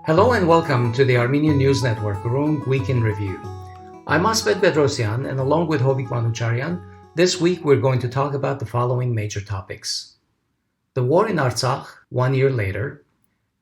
Hello and welcome to the Armenian News Network Groong Week in Review. I'm Asbed Bedrossian, and along with Hovik Manucharyan, this week we're going to talk about the following major topics. The war in Artsakh, 1 year later,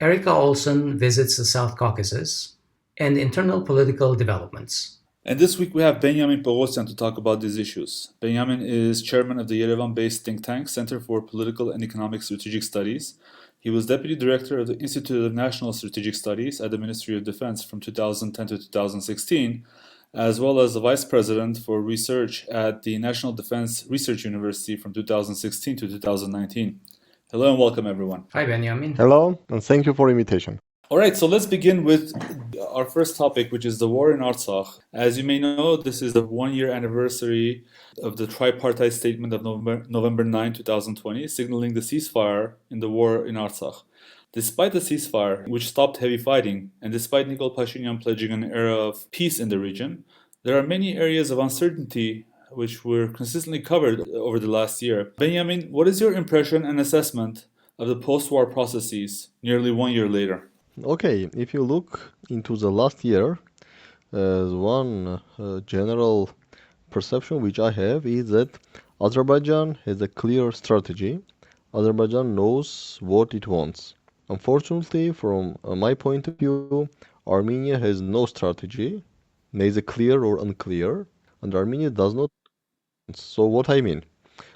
Erika Olson visits the South Caucasus, and internal political developments. And this week we have Benyamin Poghosyan to talk about these issues. Benyamin is chairman of the Yerevan-based think tank Center for Political and Economic Strategic Studies. He was deputy director of the Institute of National Strategic Studies at the Ministry of Defense from 2010 to 2016, as well as the vice president for research at the National Defense Research University from 2016 to 2019. Hello and welcome, everyone. Hi, Benyamin. Hello, and thank you for the invitation. All right, so let's begin with our first topic, which is the war in Artsakh. As you may know, this is the 1 year anniversary of the tripartite statement of November 9, 2020, signaling the ceasefire in the war in Artsakh. Despite the ceasefire, which stopped heavy fighting, and despite Nikol Pashinyan pledging an era of peace in the region, there are many areas of uncertainty which were consistently covered over the last year. Benjamin, what is your impression and assessment of the post-war processes nearly 1 year later? Okay, if you look into the last year, one general perception which I have is that Azerbaijan has a clear strategy. Azerbaijan knows what it wants. Unfortunately, from my point of view, Armenia has no strategy, neither clear or unclear, and Armenia does not. So what I mean?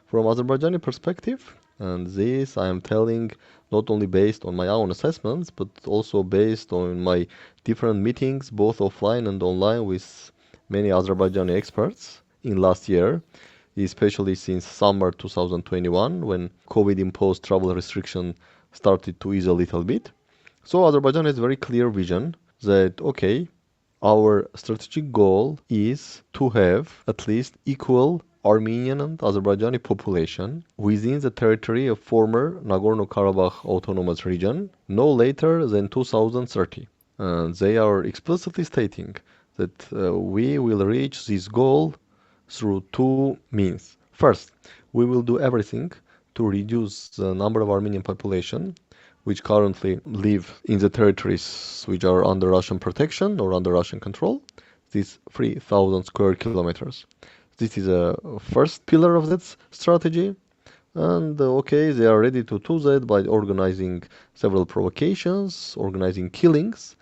From Azerbaijani perspective, and this I am telling not only based on my own assessments, but also based on my different meetings, both offline and online, with many Azerbaijani experts in last year, especially since summer 2021, when COVID-imposed travel restriction started to ease a little bit. So Azerbaijan has a very clear vision that, okay, our strategic goal is to have at least equal Armenian and Azerbaijani population within the territory of former Nagorno-Karabakh Autonomous Region no later than 2030. They are explicitly stating that we will reach this goal through two means. First, we will do everything to reduce the number of Armenian population which currently live in the territories which are under Russian protection or under Russian control, these 3,000 square kilometers. This is a first pillar of that strategy, and okay, they are ready to do that by organizing several provocations, organizing killings.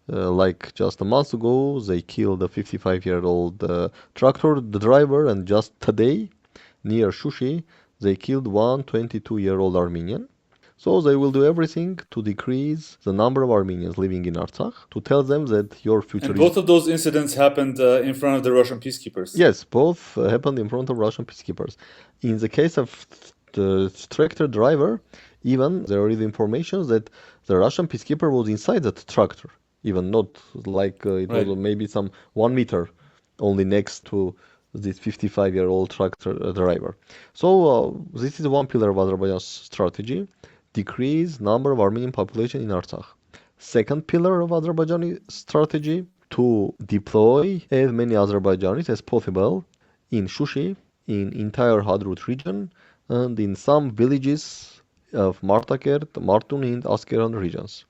Like just a month ago, they killed a 55-year-old tractor driver, and just today, near Shushi, they killed one 22-year-old Armenian. So they will do everything to decrease the number of Armenians living in Artsakh, to tell them that your future And both of those incidents happened in front of the Russian peacekeepers. Yes, both happened in front of Russian peacekeepers. In the case of the tractor driver, even there is information that the Russian peacekeeper was inside that tractor, even not like it Right. was maybe some 1 meter only next to this 55-year-old tractor driver. So this is one pillar of Azerbaijan's strategy, decrease number of Armenian population in Artsakh. Second pillar of Azerbaijani strategy, to deploy as many Azerbaijanis as possible in Shushi, in entire Hadrut region, and in some villages of Martakert, Martun, and Askeran regions.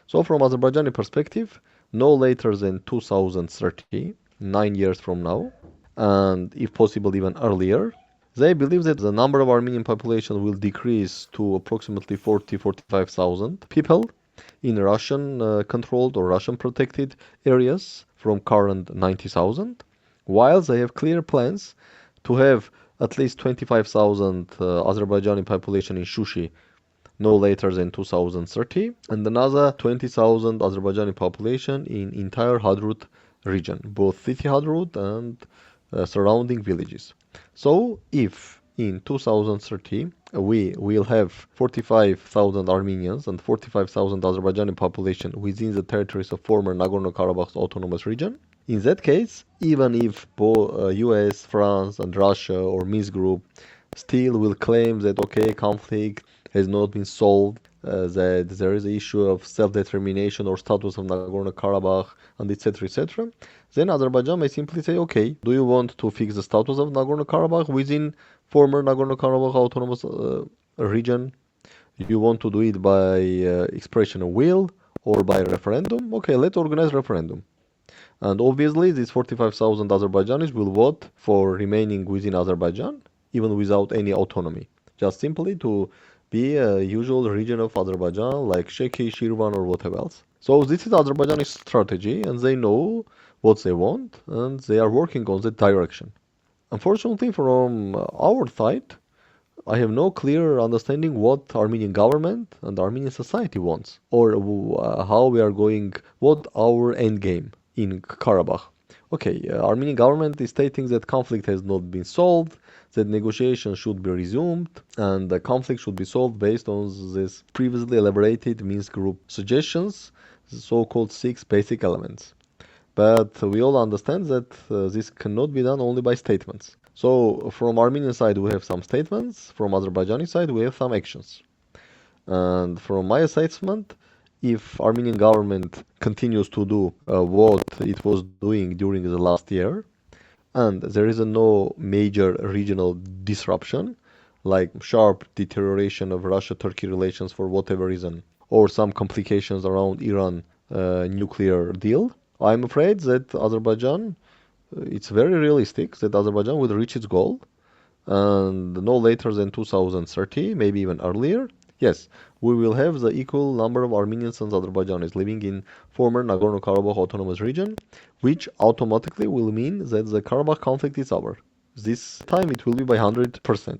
So from Azerbaijani perspective, no later than 2030, 9 years from now, and if possible even earlier, they believe that the number of Armenian population will decrease to approximately 40-45,000 people in Russian-controlled or Russian-protected areas from current 90,000, while they have clear plans to have at least 25,000 Azerbaijani population in Shushi no later than 2030, and another 20,000 Azerbaijani population in entire Hadrut region, both city Hadrut and surrounding villages. So if in 2030 we will have 45,000 Armenians and 45,000 Azerbaijani population within the territories of former Nagorno-Karabakh Autonomous Region, in that case, even if US, France and Russia or Minsk group still will claim that okay, conflict has not been solved, that there is an issue of self-determination or status of Nagorno-Karabakh, and etc., then Azerbaijan may simply say, okay, do you want to fix the status of Nagorno-Karabakh within former Nagorno-Karabakh autonomous region? You want to do it by expression of will, or by referendum. Okay, let's organize referendum. And obviously, these 45,000 Azerbaijanis will vote for remaining within Azerbaijan, even without any autonomy, just simply to be a usual region of Azerbaijan like Sheki, Shirvan, or whatever else. So this is Azerbaijani strategy, and they know what they want, and they are working on that direction. Unfortunately, from our side, I have no clear understanding what Armenian government and Armenian society wants, or how we are going, what our end game in Karabakh. Okay, Armenian government is stating that conflict has not been solved, that negotiations should be resumed, and the conflict should be solved based on this previously elaborated Minsk group suggestions, the so-called six basic elements. But we all understand that this cannot be done only by statements. So from Armenian side we have some statements, from Azerbaijani side we have some actions. And from my assessment, if Armenian government continues to do what it was doing during the last year, and there is no major regional disruption, like sharp deterioration of Russia-Turkey relations for whatever reason, or some complications around Iran nuclear deal, I'm afraid that Azerbaijan, it's very realistic that Azerbaijan will reach its goal, and no later than 2030, maybe even earlier. Yes, we will have the equal number of Armenians and Azerbaijanis living in former Nagorno-Karabakh autonomous region, which automatically will mean that the Karabakh conflict is over. This time it will be by 100%.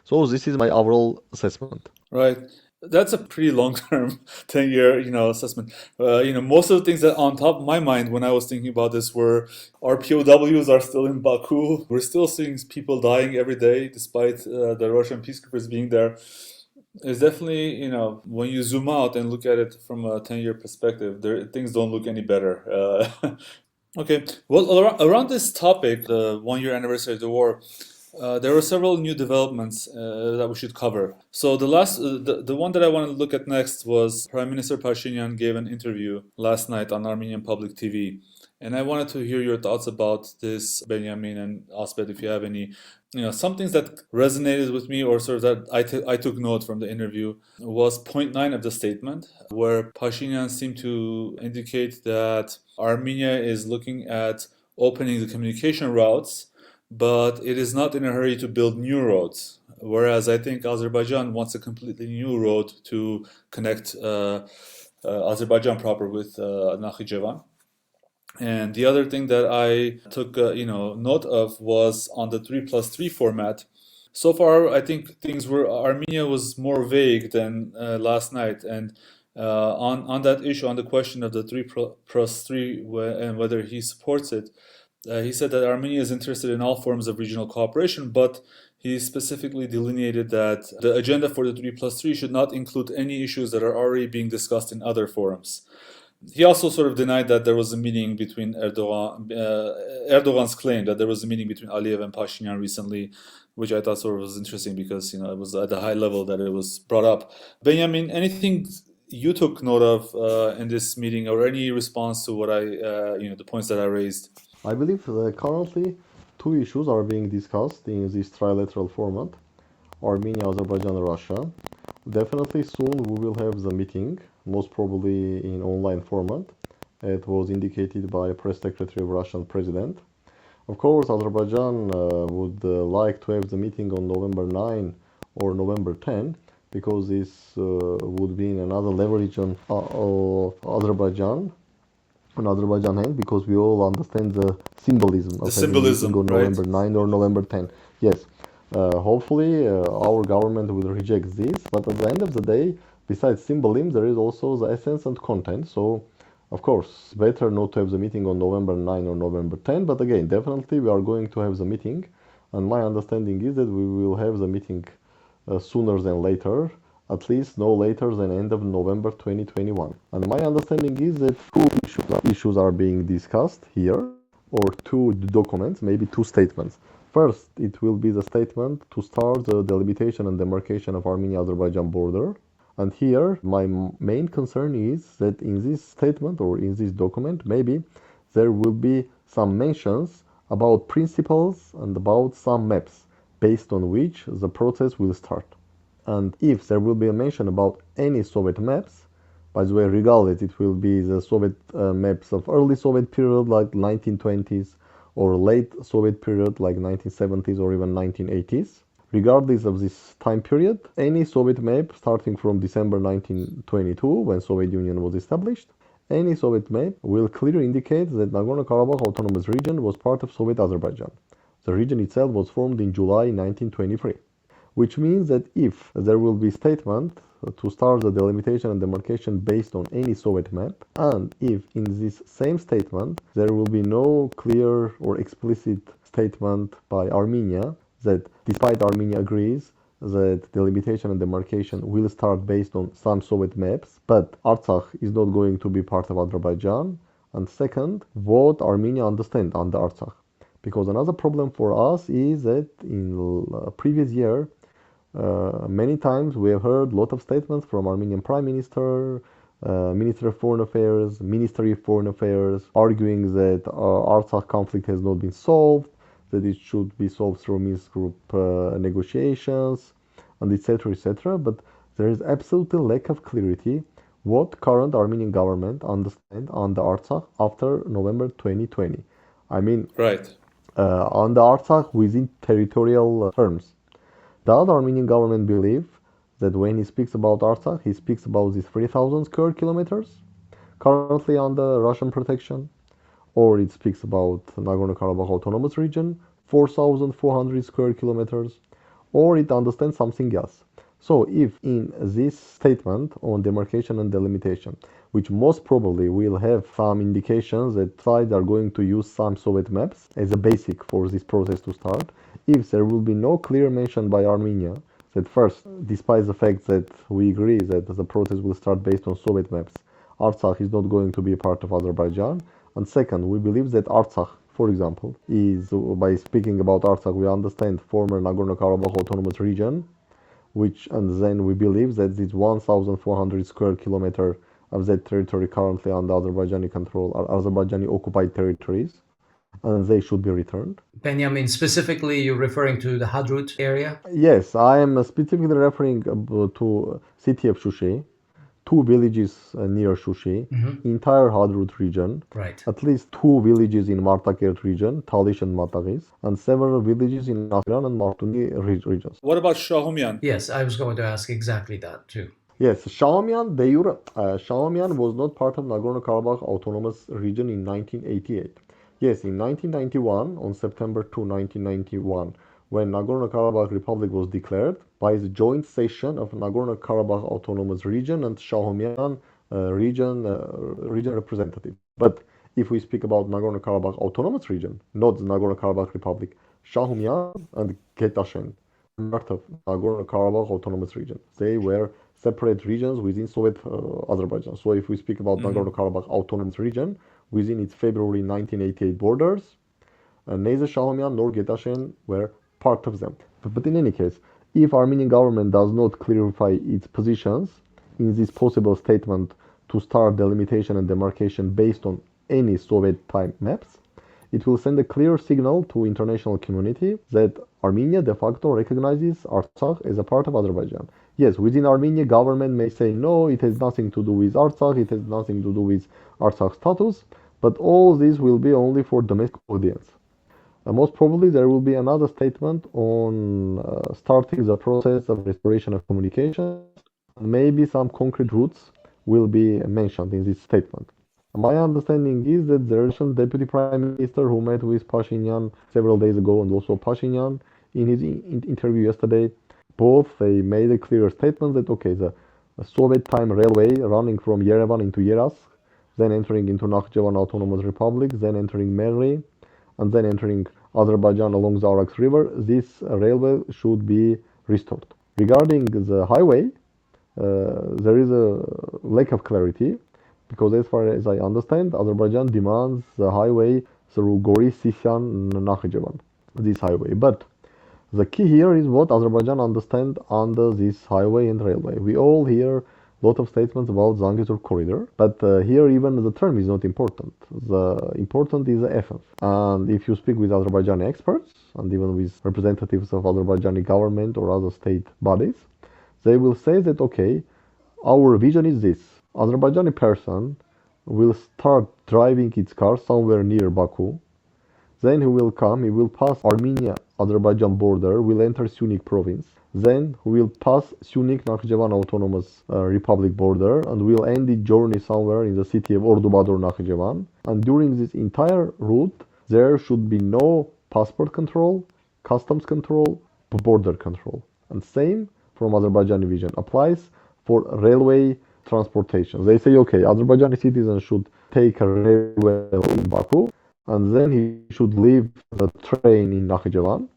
So this is my overall assessment. Right. That's a pretty long-term 10-year, assessment. Most of the things that on top of my mind when I was thinking about this were our POWs are still in Baku. We're still seeing people dying every day despite the Russian peacekeepers being there. It's definitely, when you zoom out and look at it from a 10-year perspective, things don't look any better. Okay. Well, around this topic, the 1-year anniversary of the war, there were several new developments that we should cover. So the one that I want to look at next was Prime Minister Pashinyan gave an interview last night on Armenian public TV. And I wanted to hear your thoughts about this, Benjamin and Asbed, if you have any. Some things that resonated with me or sort of that I took note from the interview was point 9 of the statement, where Pashinyan seemed to indicate that Armenia is looking at opening the communication routes, but it is not in a hurry to build new roads. Whereas I think Azerbaijan wants a completely new road to connect Azerbaijan proper with Nakhichevan. And the other thing that I took note of was on the 3+3 format. So far, I think Armenia was more vague than last night, and on that issue, on the question of the 3+3 and whether he supports it, he said that Armenia is interested in all forms of regional cooperation, but he specifically delineated that the agenda for the 3+3 should not include any issues that are already being discussed in other forums. He also sort of denied that there was a meeting between Erdogan's claim that there was a meeting between Aliyev and Pashinyan recently, which I thought sort of was interesting because it was at a high level that it was brought up. Benjamin, anything you took note of in this meeting, or any response to what the points that I raised? I believe currently two issues are being discussed in this trilateral format: Armenia, Azerbaijan, and Russia. Definitely soon we will have the meeting, most probably in online format. It was indicated by Press Secretary of Russian President. Of course, Azerbaijan would like to have the meeting on November 9 or November 10, because this would be another leverage on Azerbaijan hand, because we all understand the symbolism of having a meeting on November 9 or November 10. Yes. Hopefully our government will reject this, but at the end of the day, besides symbolism, there is also the essence and content. So, of course, better not to have the meeting on November 9 or November 10, but again, definitely we are going to have the meeting, and my understanding is that we will have the meeting sooner than later, at least no later than end of November 2021. And my understanding is that two issues are being discussed here, or two documents, maybe two statements. First, it will be the statement to start the delimitation and demarcation of Armenia-Azerbaijan border. And here, my main concern is that in this statement or in this document, maybe there will be some mentions about principles and about some maps based on which the process will start. And if there will be a mention about any Soviet maps, By the way, regardless, it will be the Soviet maps of early Soviet period like 1920s or late Soviet period like 1970s or even 1980s. Regardless of this time period, any Soviet map starting from December 1922, when Soviet Union was established, any Soviet map will clearly indicate that Nagorno-Karabakh Autonomous Region was part of Soviet Azerbaijan. The region itself was formed in July 1923, which means that if there will be statement to start the delimitation and demarcation based on any Soviet map, and if in this same statement there will be no clear or explicit statement by Armenia that despite Armenia agrees that delimitation and demarcation will start based on some Soviet maps, but Artsakh is not going to be part of Azerbaijan, and second, what Armenia understand under Artsakh. Because another problem for us is that in previous year, many times we have heard a lot of statements from Armenian Prime Minister, Minister of Foreign Affairs, Ministry of Foreign Affairs, arguing that Artsakh conflict has not been solved, that it should be solved through Minsk Group negotiations, and etc., etc. But there is absolutely lack of clarity what current Armenian government understand under Artsakh after November 2020. I mean, Right. under Artsakh within territorial terms. Does Armenian government believe that when he speaks about Artsakh, he speaks about these 3,000 square kilometers currently under Russian protection? Or it speaks about Nagorno-Karabakh Autonomous Region, 4,400 square kilometers? Or it understands something else? So if in this statement on demarcation and delimitation, which most probably will have some indications that sides are going to use some Soviet maps as a basic for this process to start, if there will be no clear mention by Armenia that first, despite the fact that we agree that the process will start based on Soviet maps, Artsakh is not going to be a part of Azerbaijan, and second, we believe that Artsakh, for example, is, by speaking about Artsakh, we understand former Nagorno-Karabakh Autonomous Region, and then we believe that this 1,400 square kilometer of that territory currently under Azerbaijani control are Azerbaijani occupied territories, and they should be returned. Benjamin, specifically, you're referring to the Hadrut area? Yes, I am specifically referring to city of Shushi, two villages near Shushi, entire Hadrut region, Right. at least two villages in Martakert region, Talish and Mataghis, and several villages in Asbed and Martuni regions. What about Shahumyan? Yes, I was going to ask exactly that too. Yes, Shahumyan was not part of Nagorno-Karabakh Autonomous Region in 1988. Yes, in 1991, on September 2, 1991, when Nagorno-Karabakh Republic was declared by the joint session of Nagorno-Karabakh Autonomous Region and Shahumyan region representative. But if we speak about Nagorno-Karabakh Autonomous Region, not the Nagorno-Karabakh Republic, Shahumyan and Getashen were part of Nagorno-Karabakh Autonomous Region. They were separate regions within Soviet Azerbaijan. So if we speak about Nagorno-Karabakh Autonomous Region, within its February 1988 borders, neither Shahumyan nor Getashen were part of them. But in any case, if Armenian government does not clarify its positions in this possible statement to start delimitation and demarcation based on any Soviet time maps, it will send a clear signal to international community that Armenia de facto recognizes Artsakh as a part of Azerbaijan. Yes, within Armenia, government may say no, it has nothing to do with Artsakh, it has nothing to do with Artsakh status, but all this will be only for domestic audience. Most probably there will be another statement on starting the process of restoration of communication. Maybe some concrete routes will be mentioned in this statement. My understanding is that the Russian Deputy Prime Minister who met with Pashinyan several days ago and also Pashinyan in his interview yesterday, both they made a clear statement that okay, the Soviet time railway running from Yerevan into Yerazk, then entering into Nakhchivan Autonomous Republic, then entering Merli, and then entering Azerbaijan along the Araks River, this railway should be restored. Regarding the highway, there is a lack of clarity because as far as I understand, Azerbaijan demands the highway through Gori, Sisyan, Nakhchivan, this highway. But the key here is what Azerbaijan understands under this highway and railway. We all hear a lot of statements about Zangezur corridor, but here even the term is not important. The important is the essence. And if you speak with Azerbaijani experts and even with representatives of Azerbaijani government or other state bodies, they will say that okay, our vision is this. Azerbaijani person will start driving its car somewhere near Baku. Then he will come, he will pass Armenia-Azerbaijan border, will enter Syunik province. Then he will pass Syunik-Nakhchivan Autonomous Republic border and will end the journey somewhere in the city of Ordubador, Nakhchivan. And during this entire route, there should be no passport control, customs control, border control. And same from Azerbaijani vision applies for railway transportation. They say, okay, Azerbaijani citizens should take a railway in Baku, and then he should leave the train in Nakhchivan.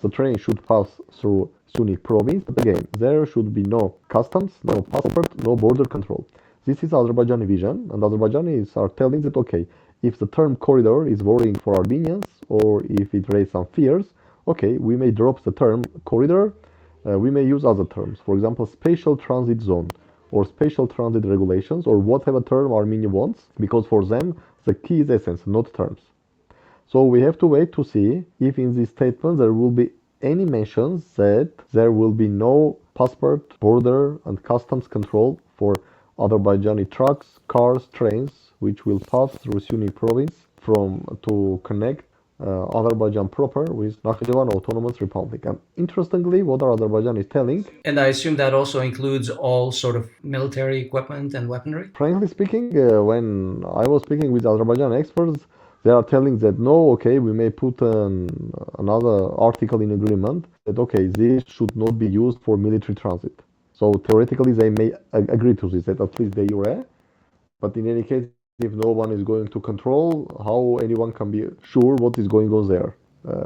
The train should pass through Syunik province, but again, there should be no customs, no passport, no border control. This is Azerbaijani vision, and Azerbaijanis are telling that, okay, if the term corridor is worrying for Armenians, or if it raises some fears, okay, we may drop the term corridor, we may use other terms. For example, spatial transit zone, or spatial transit regulations, or whatever term Armenia wants, because for them, the key is essence, not terms. So we have to wait to see if in this statement there will be any mentions that there will be no passport, border, and customs control for Azerbaijani trucks, cars, trains, which will pass through Syunik province to connect Azerbaijan proper with Nakhchivan Autonomous Republic. And interestingly, what Azerbaijan is telling, And I assume that also includes all sort of military equipment and weaponry? frankly speaking, when I was speaking with Azerbaijan experts, they are telling that no, okay, we may put another article in agreement that okay, this should not be used for military transit. So theoretically, they may agree to this, that at least de jure. But in any case, if no one is going to control, how anyone can be sure what is going on there?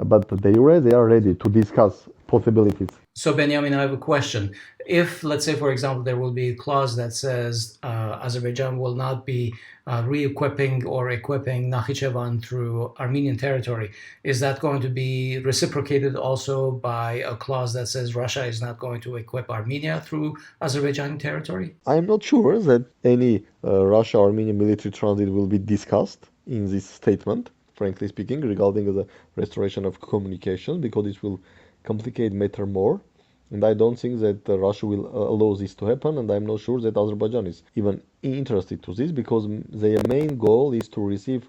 But de jure, they are ready to discuss possibilities. So, Benjamin, I have a question. If, let's say, for example, there will be a clause that says Azerbaijan will not be re-equipping or equipping Nakhichevan through Armenian territory, is that going to be reciprocated also by a clause that says Russia is not going to equip Armenia through Azerbaijani territory? I'm not sure that any Russia-Armenia military transit will be discussed in this statement, frankly speaking, regarding the restoration of communication, because it will complicate matter more. And I don't think that Russia will allow this to happen, and I'm not sure that Azerbaijan is even interested to this, because their main goal is to receive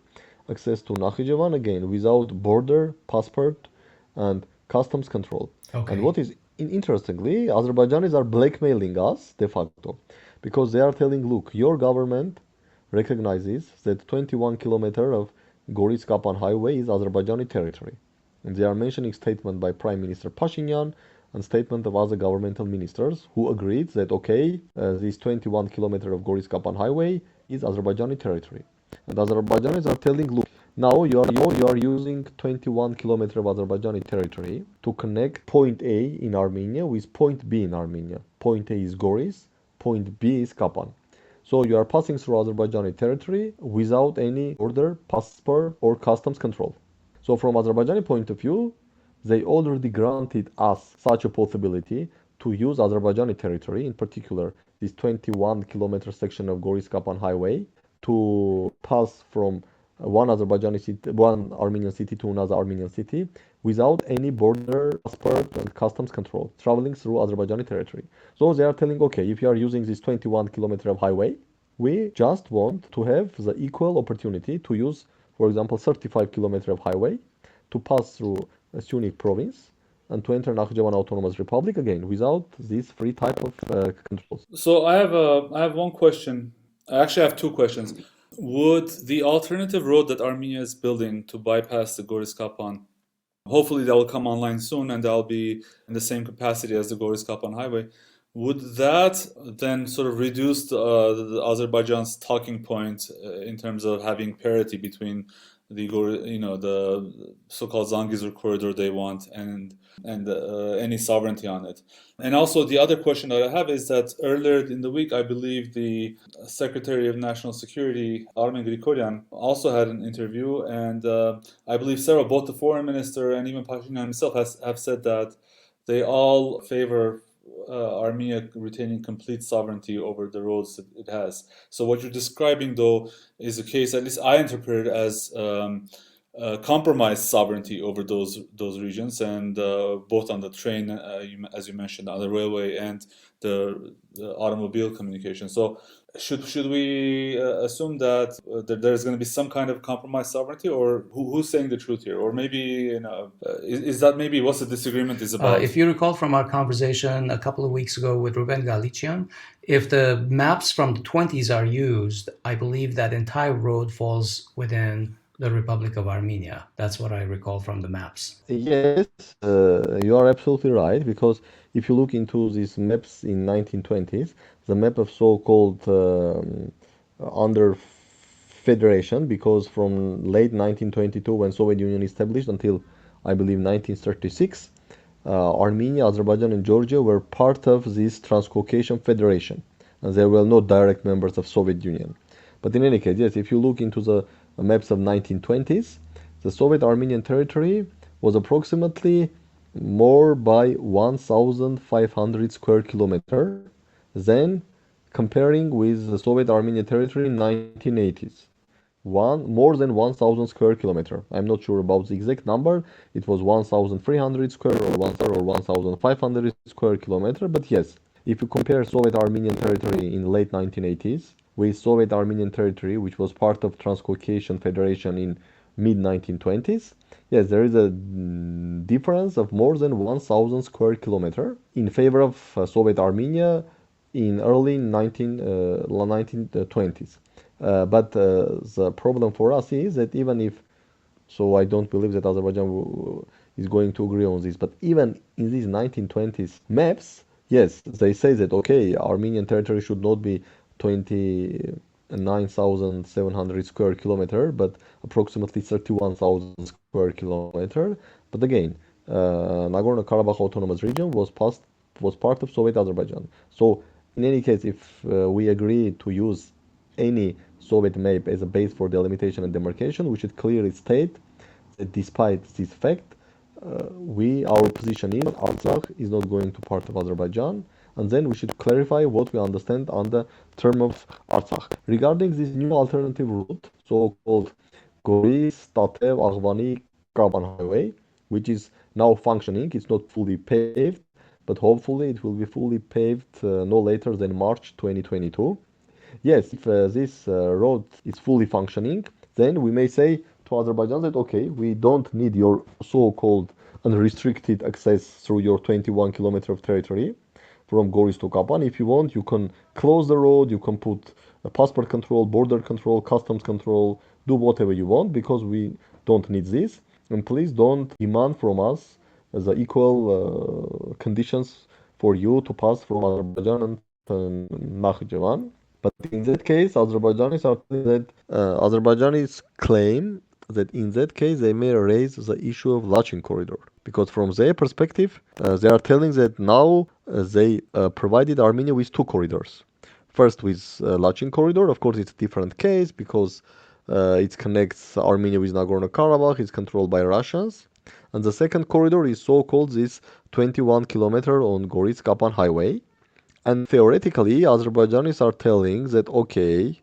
access to Nakhichevan again without border, passport, and customs control. Okay. And what is interestingly, Azerbaijanis are blackmailing us de facto, because they are telling, look, your government recognizes that 21 kilometer of Goris-Kapan highway is Azerbaijani territory. And they are mentioning statement by Prime Minister Pashinyan and statement of other governmental ministers who agreed that, okay, this 21 kilometer of Goris-Kapan highway is Azerbaijani territory. And Azerbaijanis are telling, look, now you are using 21 kilometer of Azerbaijani territory to connect point A in Armenia with point B in Armenia. Point A is Goris, point B is Kapan. So you are passing through Azerbaijani territory without any border, passport, or customs control. So from Azerbaijani point of view, they already granted us such a possibility to use Azerbaijani territory, in particular this 21 kilometer section of Goris-Kapan highway, to pass from one Armenian city to another Armenian city without any border, passport, and customs control, traveling through Azerbaijani territory. So they are telling, okay, if you are using this 21 kilometer of highway, we just want to have the equal opportunity to use, for example, 35 kilometer of highway to pass through Syunik province and to enter Nakhchivan Autonomous Republic again without these three type of controls. So I have one question. I actually have two questions. Would the alternative road that Armenia is building to bypass the Goris-Kapan, hopefully that will come online soon and that'll be in the same capacity as the Goris-Kapan highway, would that then sort of reduce the Azerbaijan's talking point in terms of having parity between the so-called Zangezur corridor they want and any sovereignty on it? And also the other question that I have is that earlier in the week, I believe the Secretary of National Security, Armen Grigoryan, also had an interview, and I believe both the foreign minister and even Pashinyan himself have said that they all favor Armenia retaining complete sovereignty over the roads that it has. So what you're describing, though, is a case, at least I interpret it as compromise sovereignty over those regions, and both on the train, as you mentioned, on the railway and the automobile communication. So should we assume that there's going to be some kind of compromise sovereignty, or who's saying the truth here? Or maybe, is that maybe what the disagreement is about? If you recall from our conversation a couple of weeks ago with Ruben Galician, if the maps from the 20s are used, I believe that entire road falls within the Republic of Armenia. That's what I recall from the maps. Yes, you are absolutely right, because if you look into these maps in 1920s, the map of so-called under federation, because from late 1922 when Soviet Union established until I believe 1936, Armenia, Azerbaijan, and Georgia were part of this Transcaucasian Federation, and they were not direct members of Soviet Union. But in any case, yes, if you look into the maps of 1920s, the Soviet Armenian territory was approximately more by 1,500 square kilometer than comparing with the Soviet Armenian territory in 1980s. More than 1,000 square kilometer. I'm not sure about the exact number. It was 1,300 square or 1,500 square kilometer. But yes, if you compare Soviet Armenian territory in late 1980s with Soviet Armenian territory, which was part of Transcaucasian Federation in mid 1920s, yes, there is a difference of more than 1,000 square kilometer in favor of Soviet Armenia in early 1920s. But the problem for us is that even if, so I don't believe that Azerbaijan is going to agree on this, but even in these 1920s maps, yes, they say that, okay, Armenian territory should not be 29,700 square kilometer, but approximately 31,000 square kilometer. But again, Nagorno-Karabakh Autonomous Region was part of Soviet Azerbaijan. So in any case, if we agree to use any Soviet map as a base for delimitation and demarcation, we should clearly state that despite this fact, our position is Artsakh is not going to part of Azerbaijan, and then we should clarify what we understand on the term of Artsakh. Regarding this new alternative route, so-called Goris, Tatev, Aghvani, Kaban Highway, which is now functioning, it's not fully paved, but hopefully it will be fully paved no later than March 2022. Yes, if this road is fully functioning, then we may say to Azerbaijan that, okay, we don't need your so-called unrestricted access through your 21 kilometer of territory from Goris to Kapan. If you want, you can close the road, you can put a passport control, border control, customs control, do whatever you want, because we don't need this. And please don't demand from us the equal conditions for you to pass from Azerbaijan and Nakhchivan. But in that case, Azerbaijanis are telling that Azerbaijanis claim that in that case they may raise the issue of Lachin corridor, because from their perspective, they are telling that now they provided Armenia with two corridors. First with Lachin corridor, of course it's a different case because it connects Armenia with Nagorno-Karabakh, it's controlled by Russians. And the second corridor is so-called this 21 kilometer on Goris-Kapan highway. And theoretically, Azerbaijanis are telling that, okay,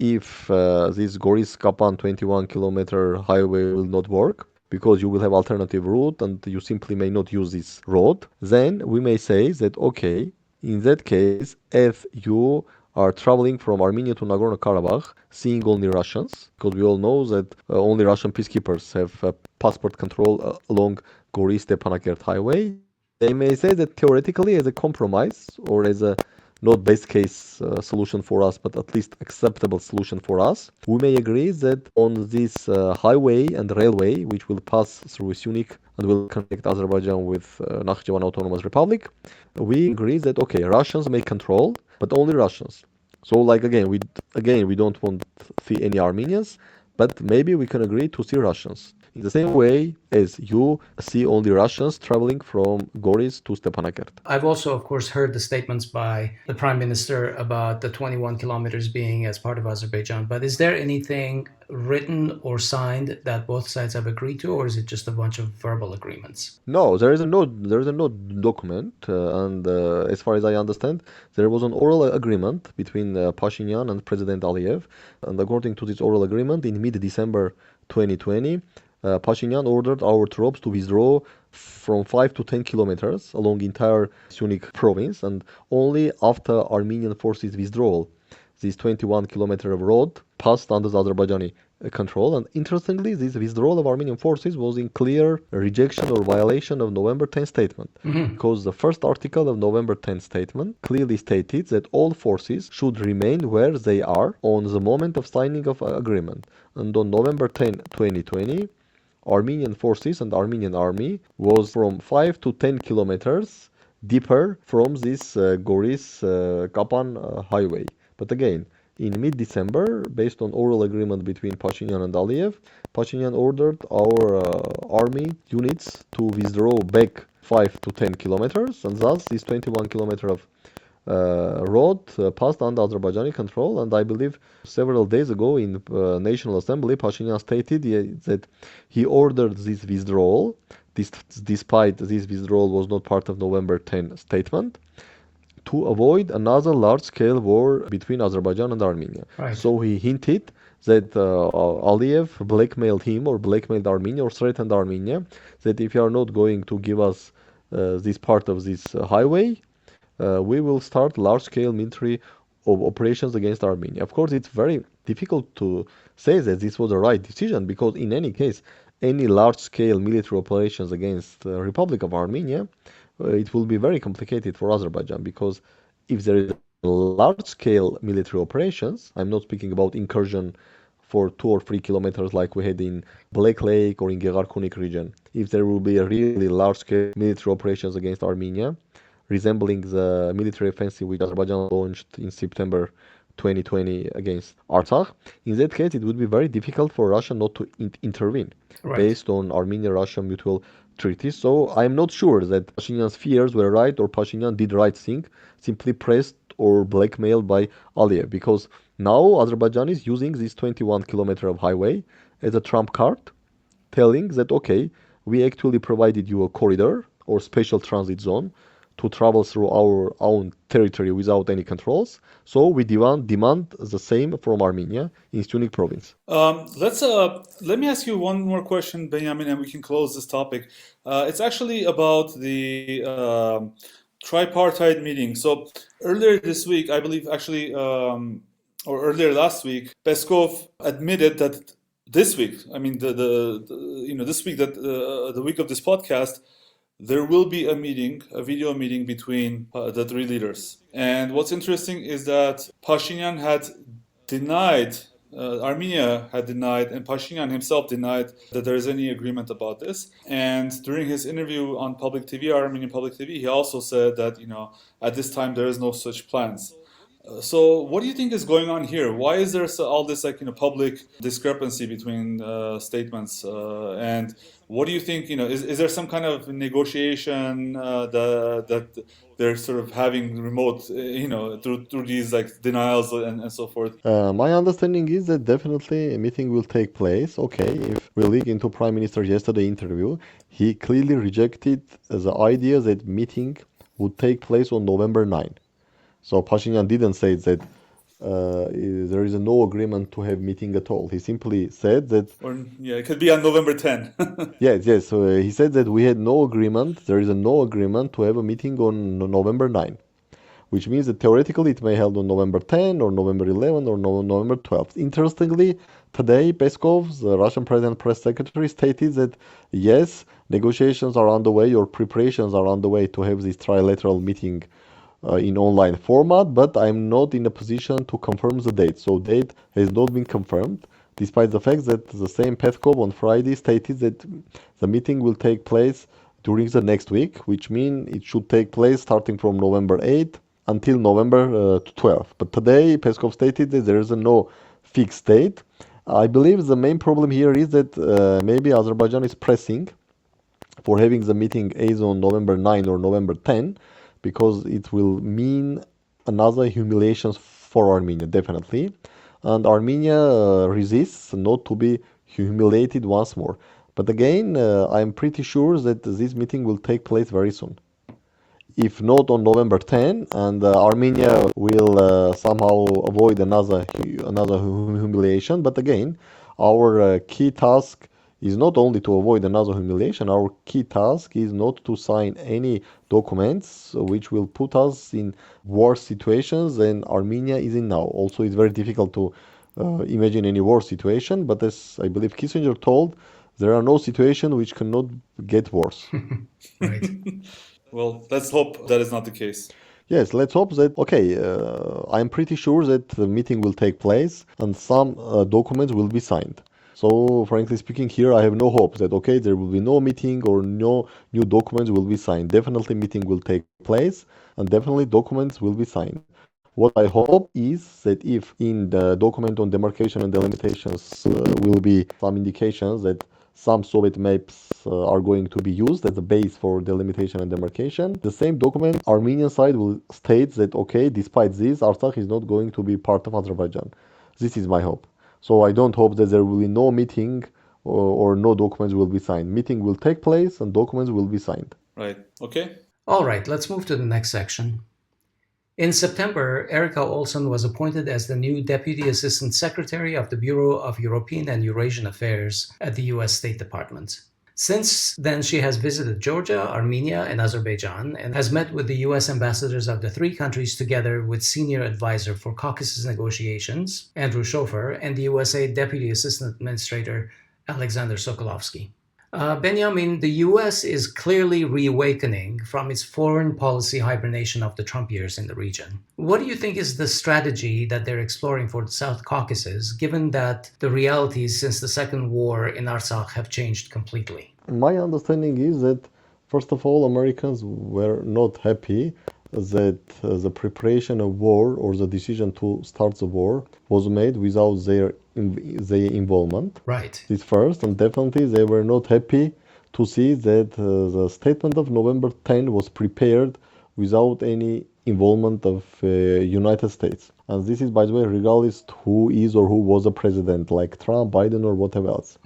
if this Goris-Kapan 21 kilometer highway will not work, because you will have alternative route and you simply may not use this road, then we may say that, okay, in that case, if you are traveling from Armenia to Nagorno-Karabakh, seeing only Russians, because we all know that only Russian peacekeepers have passport control along Goris-Stepanakert highway, they may say that theoretically as a compromise or as a not best case solution for us, but at least acceptable solution for us, we may agree that on this highway and railway, which will pass through Syunik and will connect Azerbaijan with Nakhchivan Autonomous Republic, we agree that, okay, Russians may control, but only Russians. So like again, we don't want to see any Armenians, but maybe we can agree to see Russians. in the same way as you see only Russians traveling from Goris to Stepanakert. I've also, of course, heard the statements by the Prime Minister about the 21 kilometers being as part of Azerbaijan. But is there anything written or signed that both sides have agreed to, or is it just a bunch of verbal agreements? No, there is a no document, and as far as I understand, there was an oral agreement between Pashinyan and President Aliyev, and according to this oral agreement, in mid-December 2020, Pashinyan ordered our troops to withdraw from 5 to 10 kilometers along entire Syunik province, and only after Armenian forces withdrawal, this 21-kilometer road passed under the Azerbaijani control. And interestingly, this withdrawal of Armenian forces was in clear rejection or violation of November 10 statement, because the first article of November 10 statement clearly stated that all forces should remain where they are on the moment of signing of agreement. And on November 10, 2020, Armenian forces and Armenian army was from 5 to 10 kilometers deeper from this Goris-Kapan highway. But again, in mid-December, based on oral agreement between Pashinyan and Aliyev, Pashinyan ordered our army units to withdraw back 5 to 10 kilometers, and thus this 21 kilometer of road passed under Azerbaijani control. And I believe several days ago in National Assembly, Pashinyan stated that he ordered this withdrawal, despite this withdrawal was not part of November 10 statement, to avoid another large-scale war between Azerbaijan and Armenia. Right. So he hinted that Aliyev blackmailed him or blackmailed Armenia or threatened Armenia that if you are not going to give us this part of this highway, we will start large-scale military operations against Armenia. Of course, it's very difficult to say that this was the right decision, because in any case, any large-scale military operations against the Republic of Armenia, it will be very complicated for Azerbaijan, because if there is large-scale military operations, I'm not speaking about incursion for 2 or 3 kilometers like we had in Black Lake or in Gegarkunik region. If there will be a really large-scale military operations against Armenia, resembling the military offensive which Azerbaijan launched in September 2020 against Artsakh, in that case, it would be very difficult for Russia not to intervene, based on Armenia-Russia mutual treaties. So I'm not sure that Pashinyan's fears were right or Pashinyan did right thing, simply pressed or blackmailed by Aliyev, because now Azerbaijan is using this 21 kilometer of highway as a trump card, telling that, okay, we actually provided you a corridor or special transit zone to travel through our own territory without any controls. So we demand the same from Armenia in Syunik province. Let me ask you one more question, Benjamin, and we can close this topic. It's actually about the tripartite meeting. So earlier this week, I believe actually, or earlier last week, Peskov admitted that this week, I mean this week, that the week of this podcast, there will be a meeting, a video meeting between the three leaders. And what's interesting is that Pashinyan had denied, Armenia had denied, and Pashinyan himself denied that there is any agreement about this. And during his interview on public TV, Armenian public TV, he also said that, at this time there is no such plans. So what do you think is going on here? Why is there all this public discrepancy between statements? And what do you think, is there some kind of negotiation that they're sort of having remote, through these denials and so forth? My understanding is that definitely a meeting will take place. Okay, if we look into Prime Minister yesterday's interview, he clearly rejected the idea that meeting would take place on November 9. So Pashinyan didn't say that there is no agreement to have meeting at all. He simply said that... it could be on November 10. Yes. So he said that we had no agreement, there is no agreement to have a meeting on November 9, which means that theoretically it may be held on November 10 or November 11 or November 12. Interestingly, today Peskov, the Russian President Press Secretary, stated that yes, negotiations are underway or preparations are underway to have this trilateral meeting in online format, but I'm not in a position to confirm the date. So date has not been confirmed, despite the fact that the same Peskov on Friday stated that the meeting will take place during the next week, which means it should take place starting from November 8 until November 12. But today Peskov stated that there is no fixed date, I believe the main problem here is that maybe Azerbaijan is pressing for having the meeting either on November 9 or November 10, because it will mean another humiliation for Armenia, definitely. And Armenia resists not to be humiliated once more. But again, I'm pretty sure that this meeting will take place very soon. If not on November 10, and Armenia will somehow avoid another humiliation. But again, our key task is not only to avoid another humiliation. Our key task is not to sign any documents which will put us in worse situations than Armenia is in now. Also, it's very difficult to imagine any worse situation. But as I believe Kissinger told, there are no situations which cannot get worse. Right. Well, let's hope that is not the case. Yes, let's hope that, okay, I'm pretty sure that the meeting will take place and some documents will be signed. So, frankly speaking, here I have no hope that, okay, there will be no meeting or no new documents will be signed. Definitely meeting will take place and definitely documents will be signed. What I hope is that if in the document on demarcation and delimitations will be some indications that some Soviet maps are going to be used as a base for delimitation and demarcation, the same document, Armenian side will state that, okay, despite this, Artsakh is not going to be part of Azerbaijan. This is my hope. So I don't hope that there will be no meeting or no documents will be signed. Meeting will take place and documents will be signed. Right. Okay. All right, let's move to the next section. In September, Erika Olson was appointed as the new Deputy Assistant Secretary of the Bureau of European and Eurasian Affairs at the U.S. State Department. Since then, she has visited Georgia, Armenia, and Azerbaijan, and has met with the U.S. ambassadors of the three countries together with Senior Advisor for Caucasus Negotiations, Andrew Schofer, and the USA Deputy Assistant Administrator, Alexander Sokolovsky. Benyamin, the U.S. is clearly reawakening from its foreign policy hibernation of the Trump years in the region. What do you think is the strategy that they're exploring for the South Caucasus, given that the realities since the second war in Artsakh have changed completely? My understanding is that, first of all, Americans were not happy that the preparation of war or the decision to start the war was made without their involvement. Right. This first, and definitely they were not happy to see that the statement of November 10 was prepared without any involvement of United States. And this is, by the way, regardless who is or who was the president, like Trump, Biden, or whatever else.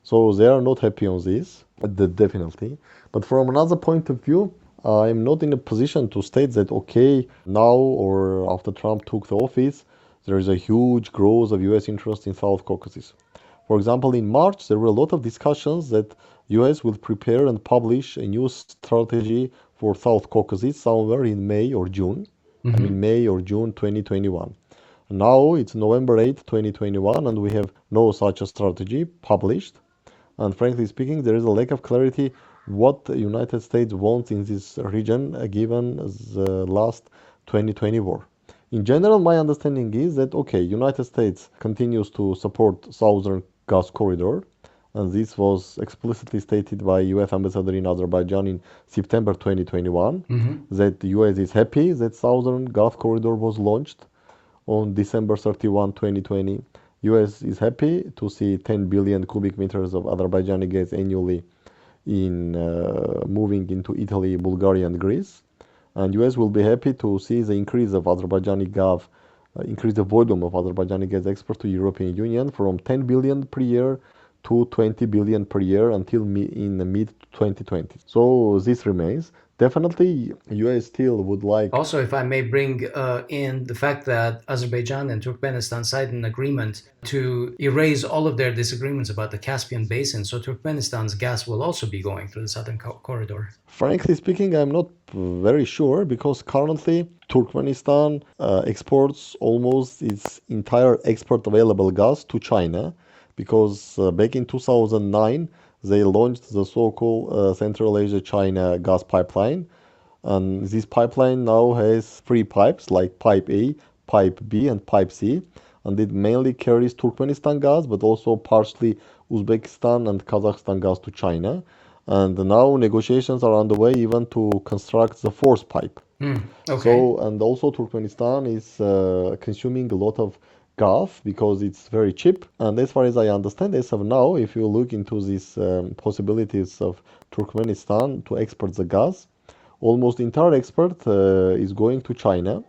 So they are not happy on this, definitely. But from another point of view, I'm not in a position to state that, okay, now or after Trump took the office, there is a huge growth of US interest in South Caucasus. For example, in March, there were a lot of discussions that US will prepare and publish a new strategy for South Caucasus somewhere in May or June. I mean, May or June 2021. Now it's November 8, 2021, and we have no such a strategy published. And frankly speaking, there is a lack of clarity what the United States wants in this region given the last 2020 war. In general, my understanding is that, okay, United States continues to support Southern Gas Corridor, and this was explicitly stated by US ambassador in Azerbaijan in September 2021, that the US is happy that Southern Gas Corridor was launched on December 31, 2020. US is happy to see 10 billion cubic meters of Azerbaijani gas annually in moving into Italy, Bulgaria, and Greece. And US will be happy to see the increase of Azerbaijani gas, increase the volume of Azerbaijani gas export to European Union from 10 billion per year to 20 billion per year until in the mid 2020. So this remains. Definitely, US still would like. Also, if I may bring in the fact that Azerbaijan and Turkmenistan signed an agreement to erase all of their disagreements about the Caspian Basin, so Turkmenistan's gas will also be going through the southern corridor. Frankly speaking, I'm not very sure because currently Turkmenistan exports almost its entire export available gas to China because back in 2009 they launched the so-called Central Asia-China gas pipeline. And this pipeline now has three pipes, like Pipe A, Pipe B, and Pipe C. And it mainly carries Turkmenistan gas, but also partially Uzbekistan and Kazakhstan gas to China. And now negotiations are underway even to construct the fourth pipe. Okay. So, and also Turkmenistan is consuming a lot of gas because it's very cheap. And as far as I understand, as of now, if you look into these possibilities of Turkmenistan to export the gas, almost entire export is going to China,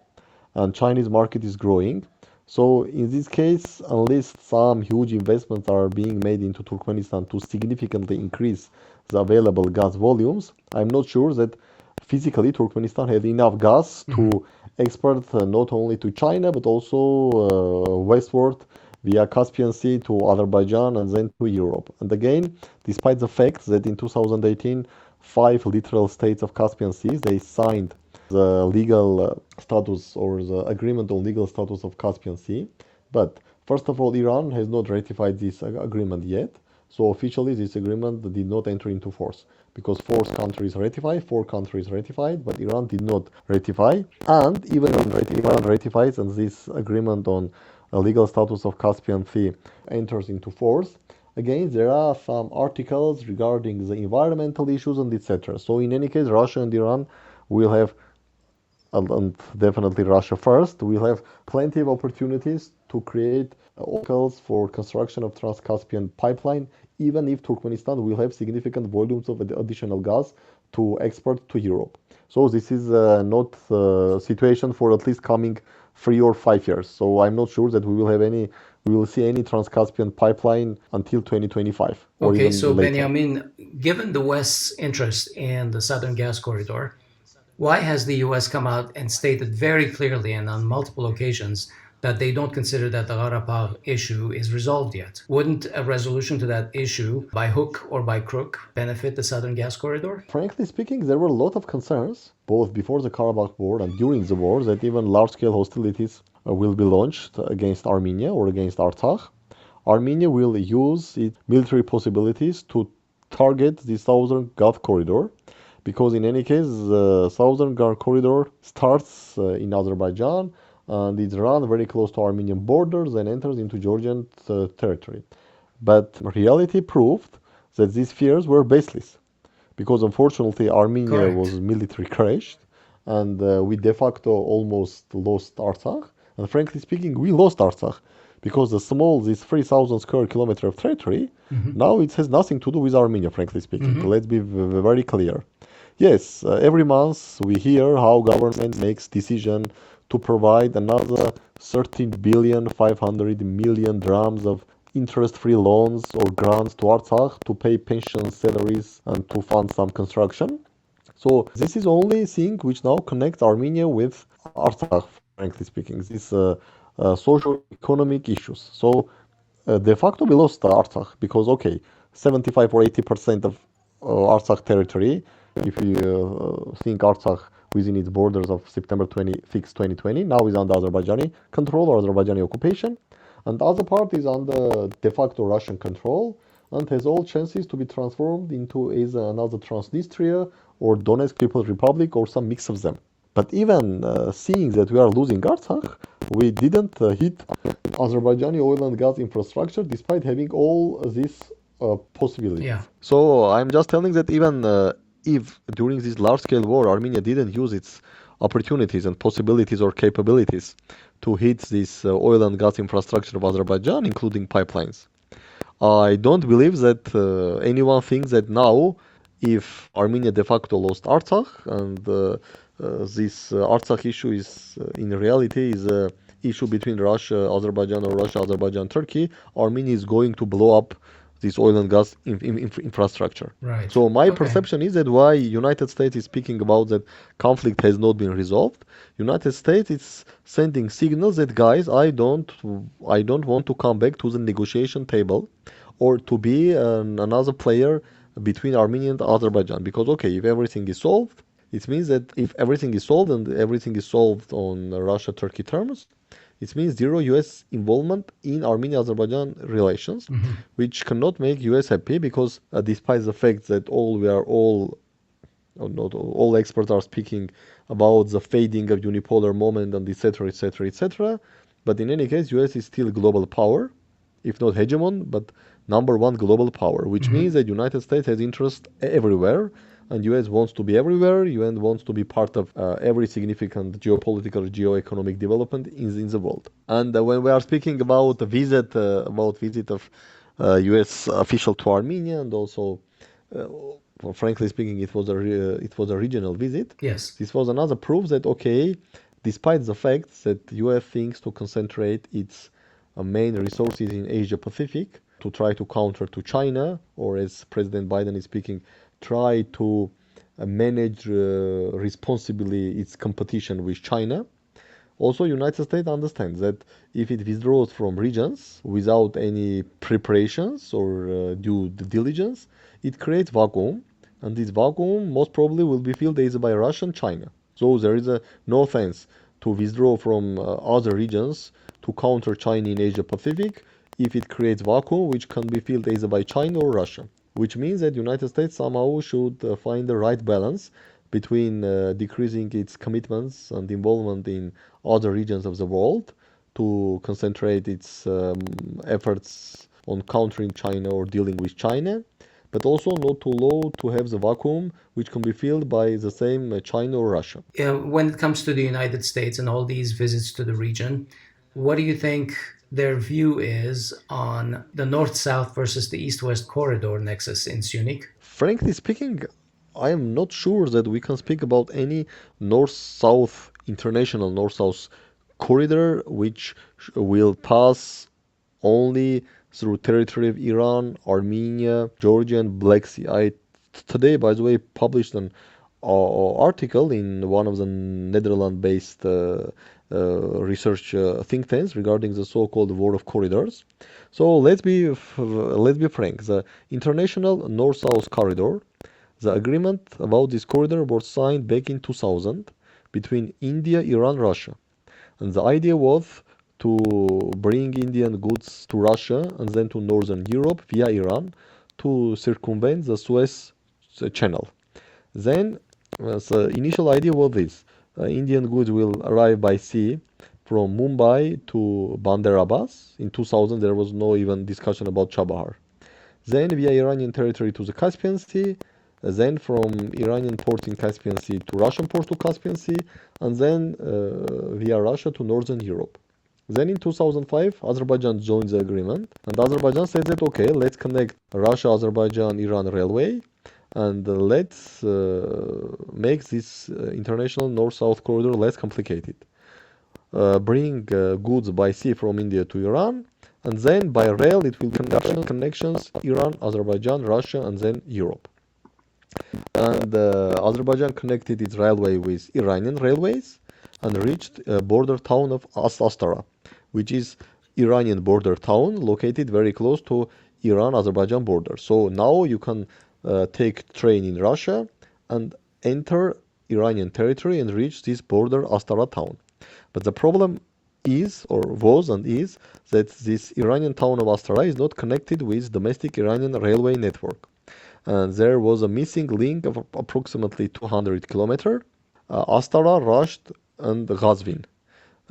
and Chinese market is growing. So in this case, unless some huge investments are being made into Turkmenistan to significantly increase the available gas volumes, I'm not sure that physically Turkmenistan has enough gas to export not only to China but also westward via Caspian Sea to Azerbaijan and then to Europe. And again, despite the fact that in 2018, five literal states of Caspian Sea they signed the legal status or the agreement on legal status of Caspian Sea. But first of all, Iran has not ratified this agreement yet. So officially, this agreement did not enter into force because four countries ratified, but Iran did not ratify. And even if Iran ratifies and this agreement on a legal status of Caspian Sea enters into force, again, there are some articles regarding the environmental issues and etc. So in any case, Russia and Iran will have and definitely Russia first, we'll have plenty of opportunities to create obstacles for construction of Trans-Caspian pipeline, even if Turkmenistan will have significant volumes of additional gas to export to Europe. So this is not a situation for at least coming 3 or 5 years. So I'm not sure that we will see any Trans-Caspian pipeline until 2025 or Okay, even so later. Benjamin, given the West's interest in the Southern Gas Corridor, why has the US come out and stated very clearly and on multiple occasions that they don't consider that the Karabakh issue is resolved yet? Wouldn't a resolution to that issue by hook or by crook benefit the Southern Gas Corridor? Frankly speaking, there were a lot of concerns, both before the Karabakh War and during the war, that even large-scale hostilities will be launched against Armenia or against Artsakh. Armenia will use its military possibilities to target the Southern Gulf Corridor, because in any case, the Southern Gulf Corridor starts in Azerbaijan and it's run very close to Armenian borders and enters into Georgian territory. But reality proved that these fears were baseless because unfortunately Armenia Correct. was military crashed and we de facto almost lost Artsakh. And frankly speaking, we lost Artsakh because this 3,000 square kilometer of territory, now it has nothing to do with Armenia, frankly speaking. Let's be very clear. Yes, every month we hear how government makes decision to provide another 13 billion 500 million drams of interest-free loans or grants to Artsakh to pay pensions, salaries, and to fund some construction. So this is only thing which now connects Armenia with Artsakh, frankly speaking. These socio-economic issues. So de facto we lost Artsakh because, okay, 75 or 80% of Artsakh territory, if you think Artsakh within its borders of September 26, 2020, now is under Azerbaijani control or Azerbaijani occupation. And the other part is under de facto Russian control and has all chances to be transformed into either another Transnistria or Donetsk People's Republic or some mix of them. But even seeing that we are losing Artsakh, we didn't hit Azerbaijani oil and gas infrastructure despite having all these possibilities. Yeah. So I'm just telling that even if during this large-scale war Armenia didn't use its opportunities and possibilities or capabilities to hit this oil and gas infrastructure of Azerbaijan, including pipelines, I don't believe that anyone thinks that now, if Armenia de facto lost Artsakh, and this Artsakh issue is in reality is a issue between Russia, Azerbaijan, or Russia, Azerbaijan, Turkey, Armenia is going to blow up this oil and gas infrastructure. Right. So my Okay. perception is that why United States is speaking about that conflict has not been resolved. United States is sending signals that guys, I don't want to come back to the negotiation table or to be another player between Armenia and Azerbaijan, because okay, if everything is solved, it means that if everything is solved and everything is solved on Russia-Turkey terms, it means zero US involvement in Armenia-Azerbaijan relations, which cannot make US happy because despite the fact that not all experts are speaking about the fading of unipolar moment and etc., etc., etc., but in any case, US is still a global power, if not hegemon, but number one global power, which means that United States has interest everywhere, and US wants to be everywhere. US wants to be part of every significant geopolitical, geo-economic development in the world. And when we are speaking about visit of US official to Armenia, and also well, frankly speaking, it was a regional visit. Yes. This was another proof that okay, despite the fact that US thinks to concentrate its main resources in Asia Pacific to try to counter to China, or as President Biden is speaking, try to manage responsibly its competition with China. Also, United States understands that if it withdraws from regions without any preparations or due diligence, it creates vacuum, and this vacuum most probably will be filled either by Russia and China. So there is no sense to withdraw from other regions to counter China in Asia Pacific if it creates vacuum which can be filled either by China or Russia. Which means that United States somehow should find the right balance between decreasing its commitments and involvement in other regions of the world to concentrate its efforts on countering China or dealing with China, but also not too low to have the vacuum which can be filled by the same China or Russia. When it comes to the United States and all these visits to the region, what do you think their view is on the north-south versus the east-west corridor nexus in Syunik? Frankly speaking, I am not sure that we can speak about any north-south, international north-south corridor which will pass only through territory of Iran, Armenia, Georgia, and Black Sea. I today, by the way, published an article in one of the Netherlands-based research think tanks regarding the so-called War of Corridors. So let's be frank. The international north-south corridor, the agreement about this corridor was signed back in 2000 between India, Iran, Russia, and the idea was to bring Indian goods to Russia and then to Northern Europe via Iran to circumvent the Suez Channel. Then the initial idea was this. Indian goods will arrive by sea from Mumbai to Bandar Abbas. In 2000 there was no even discussion about Chabahar. Then via Iranian territory to the Caspian Sea, then from Iranian ports in Caspian Sea to Russian ports to Caspian Sea, and then via Russia to Northern Europe. Then in 2005, Azerbaijan joined the agreement, and Azerbaijan said that okay, let's connect Russia, Azerbaijan, Iran railway, and let's make this international north-south corridor less complicated. Bring goods by sea from India to Iran, and then by rail it will connections Iran, Azerbaijan, Russia, and then Europe. And Azerbaijan connected its railway with Iranian railways and reached a border town of Astara, which is Iranian border town located very close to Iran-Azerbaijan border. So now you can take train in Russia and enter Iranian territory and reach this border Astara town. But the problem is, or was and is, that this Iranian town of Astara is not connected with domestic Iranian railway network. And there was a missing link of approximately 200 kilometers. Astara, Rasht, and Ghazvin,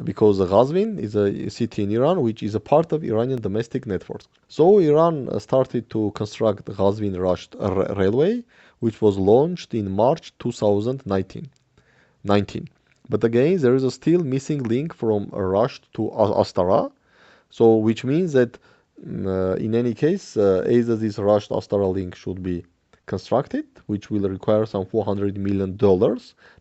because Ghazvin is a city in Iran which is a part of Iranian domestic network. So Iran started to construct Ghazvin-Rasht railway, which was launched in March 2019. But again, there is a still missing link from Rasht to Astara, so which means that in any case, either this Rasht-Astara link should be constructed, which will require some $400 million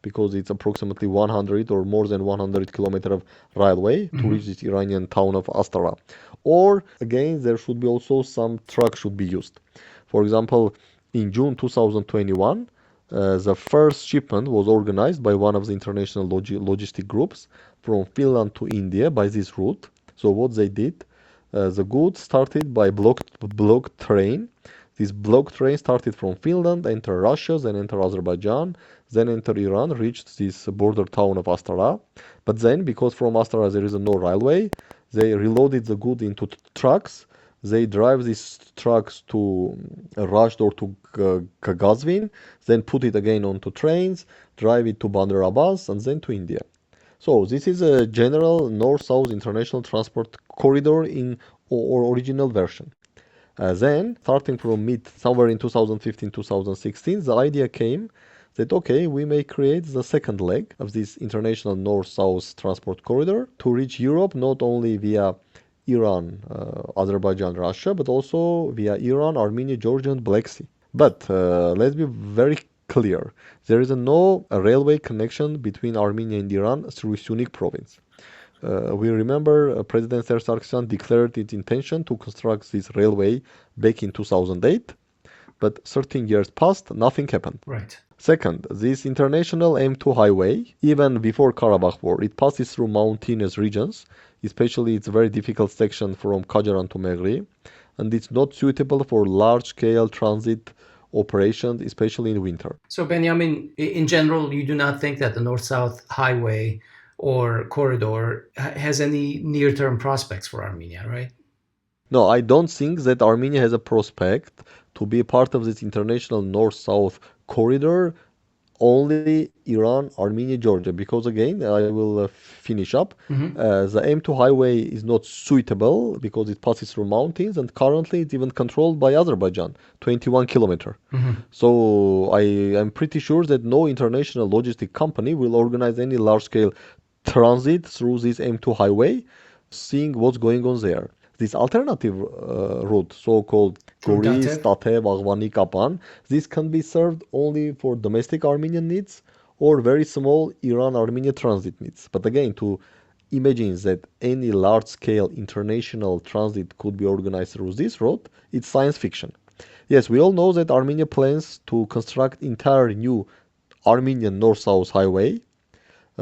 because it's approximately 100 or more than 100 kilometers of railway to reach this Iranian town of Astara. Or again, there should be also some truck should be used. For example, in June 2021, the first shipment was organized by one of the international logistic groups from Finland to India by this route. So what they did, the goods started by blocked train. This blocked train started from Finland, entered Russia, then entered Azerbaijan, then entered Iran, reached this border town of Astara. But then, because from Astara there is no railway, they reloaded the goods into trucks. They drive these trucks to Rasht or to Ghazvin, then put it again onto trains, drive it to Bandar Abbas, and then to India. So this is a general north-south international transport corridor in or original version. Then, starting from mid somewhere in 2015, 2016, the idea came that okay, we may create the second leg of this international north-south transport corridor to reach Europe not only via Iran, Azerbaijan, Russia, but also via Iran, Armenia, Georgia, and Black Sea. But let's be very clear. There is no railway connection between Armenia and Iran through Sunik province. We remember President Erdogan declared its intention to construct this railway back in 2008, but 13 years passed, nothing happened. Right. Second, this international M2 highway, even before Karabakh War, it passes through mountainous regions, especially its very difficult section from Kajaran to Megri, and it's not suitable for large-scale transit operations, especially in winter. So, Benjamin, in general, you do not think that the North-South highway or corridor has any near-term prospects for Armenia, right? No, I don't think that Armenia has a prospect to be part of this international north-south corridor. Only Iran, Armenia, Georgia, because again, I will finish up. The M2 highway is not suitable because it passes through mountains, and currently it's even controlled by Azerbaijan, 21 kilometer. So I am pretty sure that no international logistic company will organize any large-scale transit through this M2 highway, seeing what's going on there. This alternative route, so-called Goris, Tatev, Aghvani, Kapan, this can be served only for domestic Armenian needs or very small Iran-Armenia transit needs. But again, to imagine that any large-scale international transit could be organized through this route, it's science fiction. Yes, we all know that Armenia plans to construct entire new Armenian north-south highway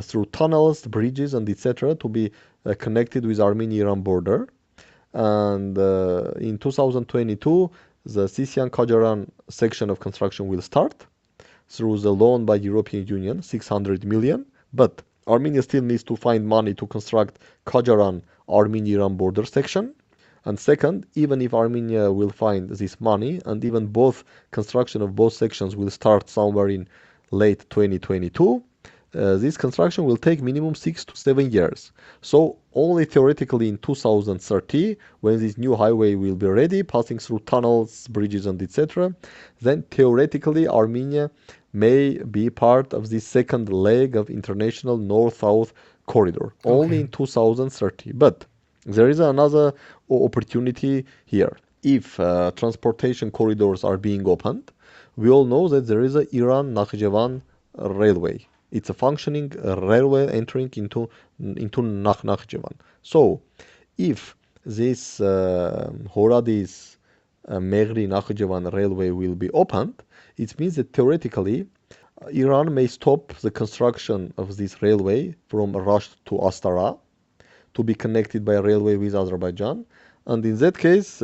through tunnels, bridges, and etc. to be connected with Armenia-Iran border. And in 2022, the Sisian-Kajaran section of construction will start through the loan by European Union, 600 million. But Armenia still needs to find money to construct Kajaran Armenia-Iran border section. And second, even if Armenia will find this money, and even both construction of both sections will start somewhere in late 2022, this construction will take minimum 6 to 7 years. So only theoretically in 2030, when this new highway will be ready, passing through tunnels, bridges, and etc., then theoretically Armenia may be part of the second leg of international north-south corridor, only in 2030. But there is another opportunity here. If transportation corridors are being opened, we all know that there is a Iran-Nakhjevan railway. It's a functioning railway entering into Nakhjevan. So, if this Horadiz Megri Nakhjevan railway will be opened, it means that theoretically Iran may stop the construction of this railway from Rasht to Astara to be connected by a railway with Azerbaijan, and in that case,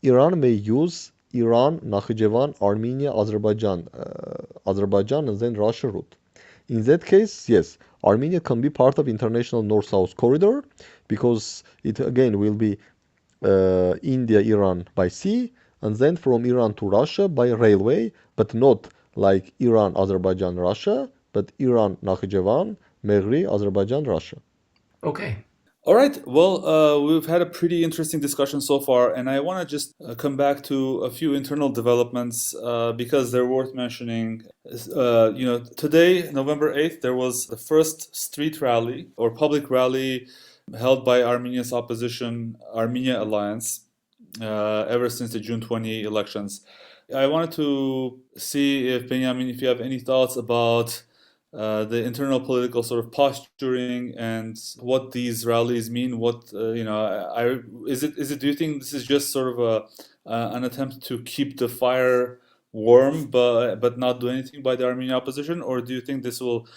Iran may use Iran, Nakhjevan, Armenia, Azerbaijan, and then Russia route. In that case, yes, Armenia can be part of international north-south corridor because it again will be India, Iran by sea, and then from Iran to Russia by railway, but not like Iran, Azerbaijan, Russia, but Iran, Nakhjevan, Megri, Azerbaijan, Russia. Okay. All right. Well, we've had a pretty interesting discussion so far, and I want to just come back to a few internal developments because they're worth mentioning. Today, November 8th, there was the first street rally or public rally held by Armenia's opposition, Armenia Alliance, ever since the June 20 elections. I wanted to see if, Benjamin, if you have any thoughts about the internal political sort of posturing and what these rallies mean. What is it? Do you think this is just sort of an attempt to keep the fire warm, but not do anything by the Armenian opposition, or do you think this will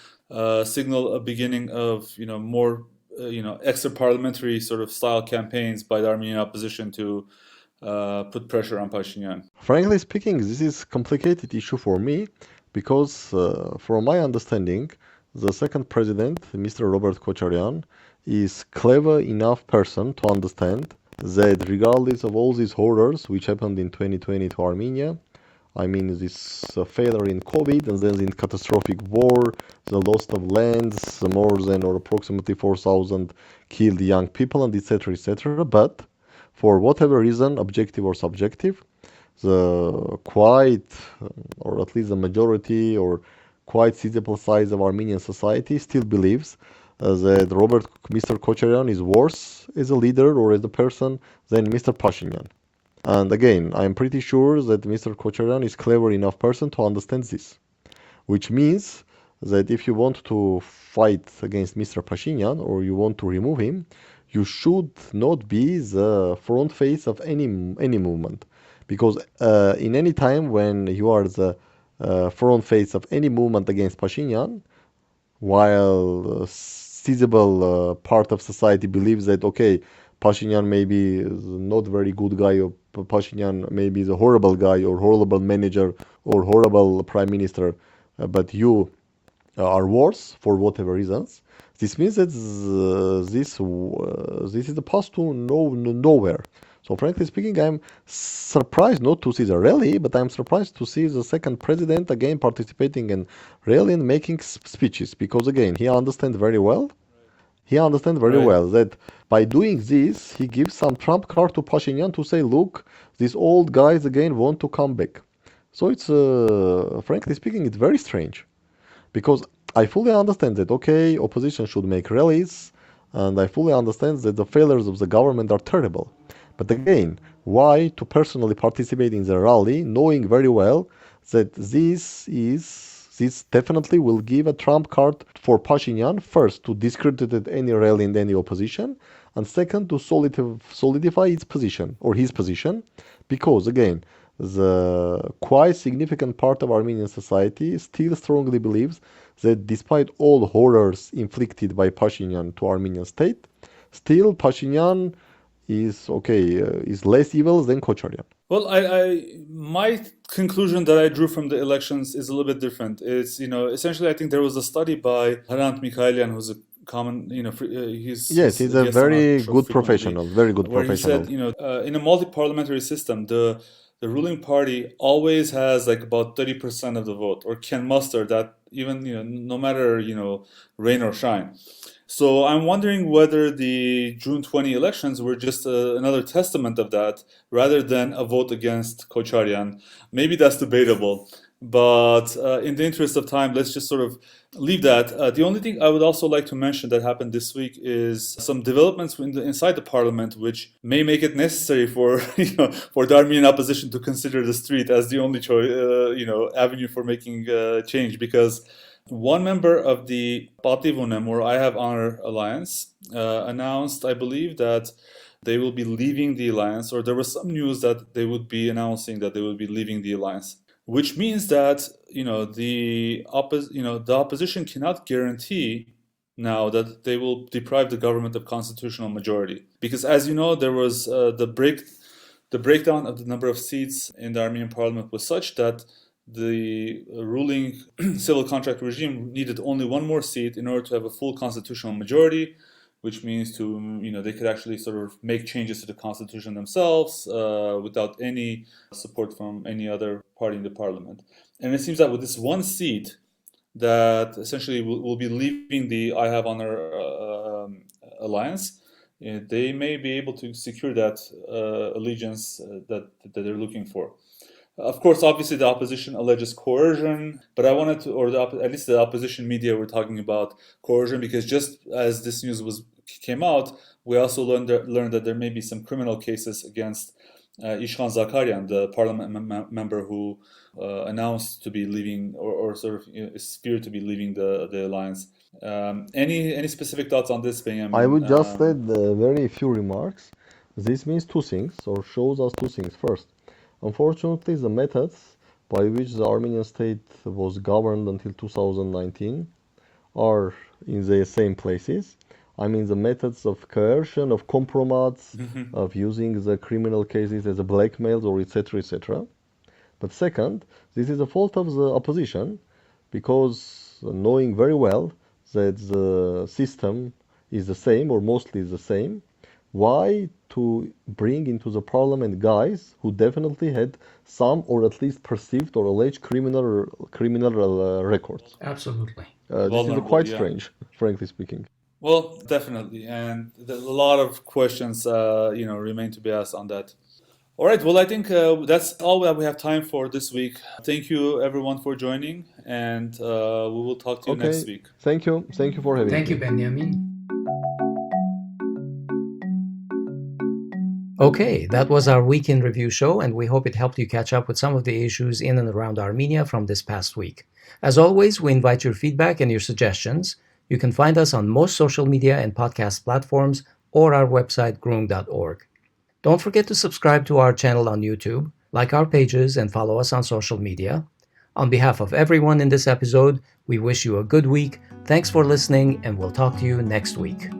signal a beginning of more extra parliamentary sort of style campaigns by the Armenian opposition to put pressure on Pashinyan? Frankly speaking, this is a complicated issue for me. Because from my understanding, the second president, Mr. Robert Kocharyan, is clever enough person to understand that regardless of all these horrors which happened in 2020 to Armenia, I mean this failure in COVID and then in catastrophic war, the loss of lands, more than or approximately 4,000 killed young people and etc. etc. But for whatever reason, objective or subjective, the quite, or at least the majority or quite sizable size of Armenian society still believes that Mr. Kocharian is worse as a leader or as a person than Mr. Pashinyan. And again, I'm pretty sure that Mr. Kocharian is clever enough person to understand this, which means that if you want to fight against Mr. Pashinyan or you want to remove him, you should not be the front face of any movement, because in any time when you are the front face of any movement against Pashinyan, while a sizable part of society believes that okay, Pashinyan maybe is not very good guy, or Pashinyan maybe is a horrible guy or horrible manager or horrible prime minister, but you are worse for whatever reasons. This means that this is the path to nowhere. So frankly speaking, I'm surprised not to see the rally, but I'm surprised to see the second president again participating in rally and making speeches, because again, he understands very well. He understands very Right. well that by doing this, he gives some trump card to Pashinyan to say, look, these old guys again want to come back. So it's, frankly speaking, it's very strange, because I fully understand that, okay, opposition should make rallies, and I fully understand that the failures of the government are terrible. But again, why to personally participate in the rally, knowing very well that this definitely will give a trump card for Pashinyan, first to discredit any rally in any opposition, and second to solidify its position or his position, because again, the quite significant part of Armenian society still strongly believes that despite all horrors inflicted by Pashinyan to Armenian state, still Pashinyan is less evil than Kocharian. Well, my conclusion that I drew from the elections is a little bit different. It's, essentially, I think there was a study by Hrant Mikhailian, who's a common, Yes, he's he's a a guest on our very show good frequently, professional, very good where he said, professional. in a multi-parliamentary system, the ruling party always has like about 30% of the vote, or can muster that, even, no matter, rain or shine. So I'm wondering whether the June 20 elections were just another testament of that, rather than a vote against Kocharian. Maybe that's debatable, but in the interest of time, let's just sort of leave that. The only thing I would also like to mention that happened this week is some developments inside the parliament, which may make it necessary for for the Armenian opposition to consider the street as the only choice, avenue for making change, because one member of the Pativunem, or I Have Honor Alliance, announced, I believe, that they will be leaving the alliance, or there was some news that they would be announcing that they would be leaving the alliance, which means that the opposition cannot guarantee now that they will deprive the government of constitutional majority, because as you know, there was the breakdown of the number of seats in the Armenian parliament was such that the ruling civil contract regime needed only one more seat in order to have a full constitutional majority, which means they could actually sort of make changes to the constitution themselves without any support from any other party in the parliament. And it seems that with this one seat, that essentially will be leaving the I Have Honor alliance, they may be able to secure that allegiance that they're looking for. Of course, obviously, the opposition alleges coercion, but I wanted to, or at least the opposition media were talking about coercion, because just as this news came out, we also learned that there may be some criminal cases against Ishkhan Zakarian, the parliament member who announced to be leaving, or sort of is feared to be leaving the alliance. Any specific thoughts on this, I Benjamin? would just add very few remarks. This means two things, or shows us two things. First, unfortunately, the methods by which the Armenian state was governed until 2019 are in the same places. I mean, the methods of coercion, of compromise, of using the criminal cases as a blackmail, or etc., etc. But second, this is a fault of the opposition, because knowing very well that the system is the same, or mostly the same, why to bring into the parliament guys who definitely had some, or at least perceived or alleged criminal records? Absolutely. This is Vulnerable, quite yeah. strange, frankly speaking. Well, definitely, and a lot of questions, remain to be asked on that. All right. Well, I think that's all that we have time for this week. Thank you, everyone, for joining, and we will talk to you next Okay, week. thank you. Thank you for having Thank you, me. Benyamin. Okay, that was our week in review show, and we hope it helped you catch up with some of the issues in and around Armenia from this past week. As always, we invite your feedback and your suggestions. You can find us on most social media and podcast platforms or our website, groong.org. Don't forget to subscribe to our channel on YouTube, like our pages, and follow us on social media. On behalf of everyone in this episode, we wish you a good week. Thanks for listening, and we'll talk to you next week.